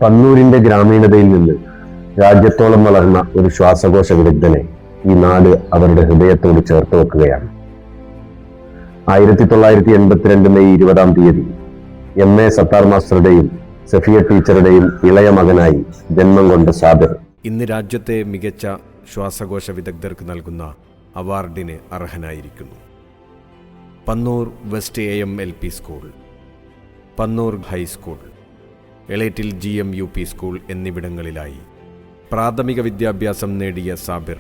കണ്ണൂരിന്റെ ഗ്രാമീണതയിൽ നിന്ന് രാജ്യത്തോളം വളർന്ന ഒരു ശ്വാസകോശ വിദഗ്ധനെ ഈ നാട് അവരുടെ ഹൃദയത്തോട് ചേർത്ത് വെക്കുകയാണ്. 1982 മെയ് 20 MA സത്താർ മാസ്റ്ററുടെയും സഫിയ ടീച്ചറുടെയും ഇളയ മകനായി ജന്മം കൊണ്ട സാബിർ ഇന്ന് രാജ്യത്തെ മികച്ച ശ്വാസകോശ വിദഗ്ധർക്ക് നൽകുന്ന അവാർഡിന് അർഹനായിരിക്കുന്നു. Pannur west AM LP school, Pannur high school, Elettil GM UP school എന്നിവിടങ്ങളിലായി പ്രാഥമിക വിദ്യാഭ്യാസം നേടിയ സാബിർ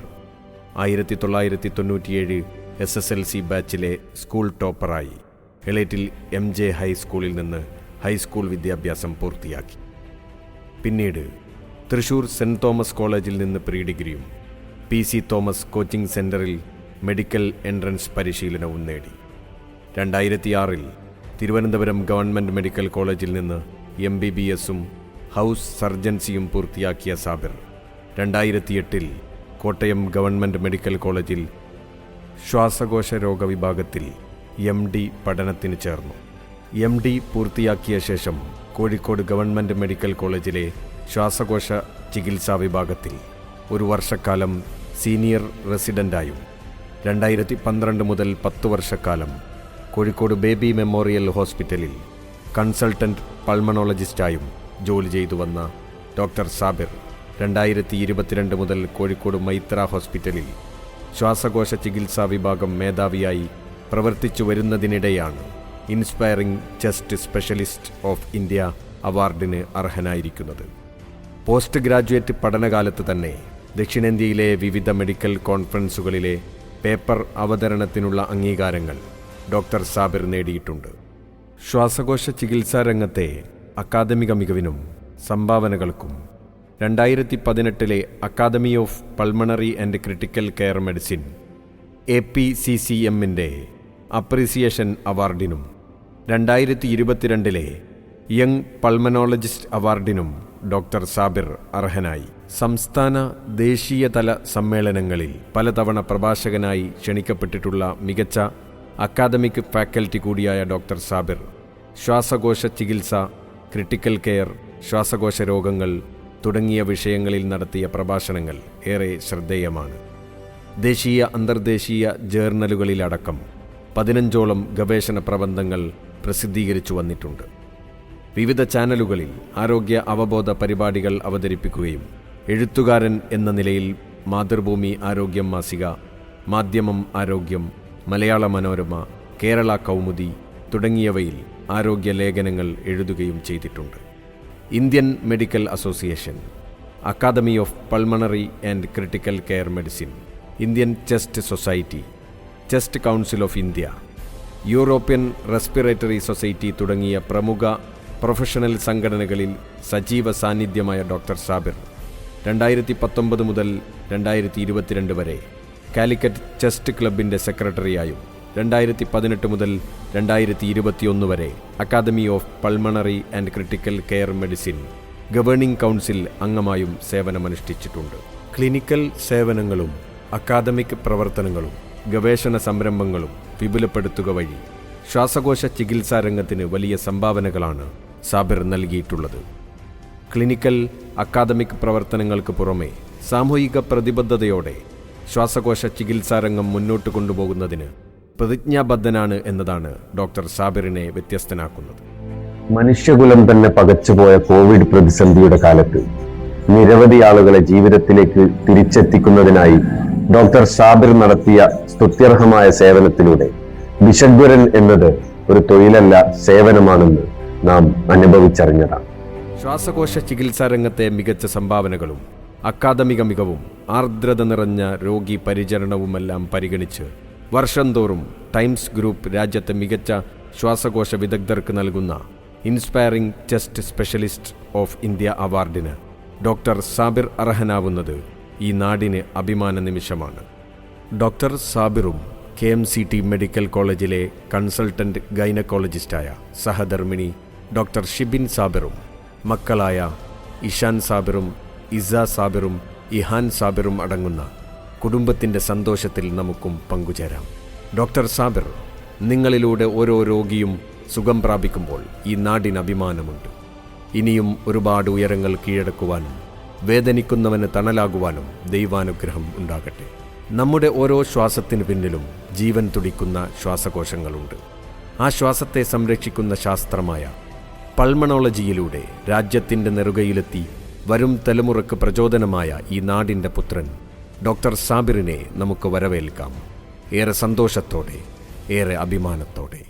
1997 SSLC ബാച്ചിലെ സ്കൂൾ ടോപ്പറായി എളേറ്റിൽ MJ ഹൈസ്കൂളിൽ നിന്ന് ഹൈസ്കൂൾ വിദ്യാഭ്യാസം പൂർത്തിയാക്കി. പിന്നീട് തൃശൂർ സെൻറ് തോമസ് കോളേജിൽ നിന്ന് പ്രീ ഡിഗ്രിയും PC തോമസ് കോച്ചിംഗ് സെൻ്ററിൽ മെഡിക്കൽ എൻട്രൻസ് പരിശീലനവും നേടി. 2006 തിരുവനന്തപുരം ഗവൺമെൻറ് മെഡിക്കൽ കോളേജിൽ നിന്ന് MBBSഉം ഹൗസ് സർജൻസിയും പൂർത്തിയാക്കിയ സാബിർ 2008 കോട്ടയം ഗവൺമെൻറ് മെഡിക്കൽ കോളേജിൽ ശ്വാസകോശ രോഗ വിഭാഗത്തിൽ MD പഠനത്തിന് ചേർന്നു. MD പൂർത്തിയാക്കിയ ശേഷം കോഴിക്കോട് ഗവൺമെൻറ് മെഡിക്കൽ കോളേജിലെ ശ്വാസകോശ ചികിത്സാ വിഭാഗത്തിൽ 1 വർഷക്കാലം സീനിയർ റെസിഡൻ്റായും 2012 മുതൽ 10 വർഷക്കാലം കോഴിക്കോട് ബേബി മെമ്മോറിയൽ ഹോസ്പിറ്റലിൽ കൺസൾട്ടൻറ്റ് പൾമണോളജിസ്റ്റായും ജോലി ചെയ്തു വന്ന ഡോക്ടർ സാബിർ 2022 മുതൽ കോഴിക്കോട് മൈത്ര ഹോസ്പിറ്റലിൽ ശ്വാസകോശ ചികിത്സാ വിഭാഗം മേധാവിയായി പ്രവർത്തിച്ചു വരുന്നതിനിടെയാണ് inspiring chest specialist of India അവാർഡിന് അർഹനായിരിക്കുന്നത്. പോസ്റ്റ് ഗ്രാജുവേറ്റ് പഠനകാലത്ത് തന്നെ ദക്ഷിണേന്ത്യയിലെ വിവിധ മെഡിക്കൽ കോൺഫറൻസുകളിലെ പേപ്പർ അവതരണത്തിനുള്ള അംഗീകാരങ്ങൾ ഡോക്ടർ സാബിർ നേടിയിട്ടുണ്ട്. ശ്വാസകോശ ചികിത്സാ രംഗത്തെ അക്കാദമിക മികവിനും സംഭാവനകൾക്കും 2018 academy of pulmonary and critical care medicine APCCMന്റെ അപ്രീസിയേഷൻ അവാർഡിനും 2022 യങ് പൾമനോളജിസ്റ്റ് അവാർഡിനും ഡോക്ടർ സാബിർ അർഹനായി. സംസ്ഥാന ദേശീയതല സമ്മേളനങ്ങളിൽ പലതവണ പ്രഭാഷകനായി ക്ഷണിക്കപ്പെട്ടിട്ടുള്ള മികച്ച അക്കാദമിക് ഫാക്കൽറ്റി കൂടിയായ ഡോക്ടർ സാബിർ ശ്വാസകോശ ചികിത്സ, ക്രിട്ടിക്കൽ കെയർ, ശ്വാസകോശ രോഗങ്ങൾ തുടങ്ങിയ വിഷയങ്ങളിൽ നടത്തിയ പ്രഭാഷണങ്ങൾ ഏറെ ശ്രദ്ധേയമാണ്. ദേശീയ അന്തർദേശീയ ജേർണലുകളിലടക്കം 15ഓളം ഗവേഷണ പ്രബന്ധങ്ങൾ പ്രസിദ്ധീകരിച്ചു വന്നിട്ടുണ്ട്. വിവിധ ചാനലുകളിൽ ആരോഗ്യ അവബോധ പരിപാടികൾ അവതരിപ്പിക്കുകയും എഴുത്തുകാരൻ എന്ന നിലയിൽ മാതൃഭൂമി ആരോഗ്യം മാസിക, മാധ്യമം ആരോഗ്യം, മലയാള മനോരമ, കേരള കൗമുദി തുടങ്ങിയവയിൽ ആരോഗ്യ ലേഖനങ്ങൾ എഴുതുകയും ചെയ്തിട്ടുണ്ട്. Indian Medical Association, Academy of pulmonary and critical care Medicine, Indian Chest Society, Chest Council of India, European Respiratory Society തുടങ്ങിയ പ്രമുഖ പ്രൊഫഷണൽ സംഘടനകളിൽ സജീവ സാന്നിധ്യമായ ഡോക്ടർ സാബിർ 2019 മുതൽ 2022 വരെ കാലിക്കറ്റ് ചെസ്റ്റ് ക്ലബിൻ്റെ സെക്രട്ടറിയായും 2018 മുതൽ 2021 വരെ academy of pulmonary and critical care medicine governing council അംഗമായും സേവനമനുഷ്ഠിച്ചിട്ടുണ്ട്. ക്ലിനിക്കൽ സേവനങ്ങളും അക്കാദമിക് പ്രവർത്തനങ്ങളും ഗവേഷണ സംരംഭങ്ങളും വിപുലപ്പെടുത്തുക വഴി ശ്വാസകോശ ചികിത്സാ രംഗത്തിന് വലിയ സംഭാവനകളാണ് സാബിർ നൽകിയിട്ടുള്ളത്. ക്ലിനിക്കൽ അക്കാദമിക് പ്രവർത്തനങ്ങൾക്ക് പുറമെ സാമൂഹിക പ്രതിബദ്ധതയോടെ ശ്വാസകോശ ചികിത്സാരംഗം മുന്നോട്ട് കൊണ്ടുപോകുന്നതിന് പ്രതിജ്ഞാബദ്ധനാണ് എന്നതാണ് ഡോക്ടർ സാബിറിനെ വ്യത്യസ്തനാക്കുന്നത്. മനുഷ്യകുലം തന്നെ പകച്ചുപോയ കോവിഡ് പ്രതിസന്ധിയുടെ കാലത്ത് നിരവധി ആളുകളെ ജീവിതത്തിലേക്ക് തിരിച്ചെത്തിക്കുന്നതിനായി ഡോക്ടർ സാബിർ നടത്തിയ സ്തുത്യർഹമായ സേവനത്തിലൂടെ വിഷഗ്വരൻ എന്നത് ഒരു തൊഴിലല്ല, സേവനമാണെന്ന് നാം അനുഭവിച്ചറിഞ്ഞതാണ്. ശ്വാസകോശ ചികിത്സാ രംഗത്തെ മികച്ച സംഭാവനകളും അക്കാദമിക മികവും ആർദ്രത നിറഞ്ഞ രോഗി പരിചരണവുമെല്ലാം പരിഗണിച്ച് വർഷം തോറും ടൈംസ് ഗ്രൂപ്പ് രാജ്യത്തെ മികച്ച ശ്വാസകോശ വിദഗ്ധർക്ക് നൽകുന്ന inspiring chest specialist of India അവാർഡിന് ഡോക്ടർ സാബിർ അർഹനാവുന്നത് ഈ നാടിന് അഭിമാന നിമിഷമാണ്. ഡോക്ടർ സാബിറും KMCT മെഡിക്കൽ കോളേജിലെ കൺസൾട്ടൻറ്റ് ഗൈനക്കോളജിസ്റ്റായ സഹധർമ്മിണി ഡോക്ടർ ഷിബിൻ സാബിറും മക്കളായ ഇഷാൻ സാബിറും ഇസ സാബിറും ഇഹാൻ സാബിറും അടങ്ങുന്ന കുടുംബത്തിൻ്റെ സന്തോഷത്തിൽ നമുക്കും പങ്കുചേരാം. ഡോക്ടർ സാബിർ, നിങ്ങളിലൂടെ ഓരോ രോഗിയും സുഖം പ്രാപിക്കുമ്പോൾ ഈ നാടിന് അഭിമാനമുണ്ട്. ഇനിയും ഒരുപാട് ഉയരങ്ങൾ കീഴടക്കുവാനും വേദനിക്കുന്നവന് തണലാകുവാനും ദൈവാനുഗ്രഹം ഉണ്ടാകട്ടെ. നമ്മുടെ ഓരോ ശ്വാസത്തിനു പിന്നിലും ജീവൻ തുടിക്കുന്ന ശ്വാസകോശങ്ങളുണ്ട്. ആ ശ്വാസത്തെ സംരക്ഷിക്കുന്ന ശാസ്ത്രമായ പൾമണോളജിയിലൂടെ രാജ്യത്തിൻ്റെ നെറുകയിലെത്തി വരും തലമുറക്ക് പ്രചോദനമായ ഈ നാടിൻ്റെ പുത്രൻ ഡോക്ടർ സാബിറിനെ നമുക്ക് വരവേൽക്കാം. ഏറെ സന്തോഷത്തോടെ, ഏറെ അഭിമാനത്തോടെ.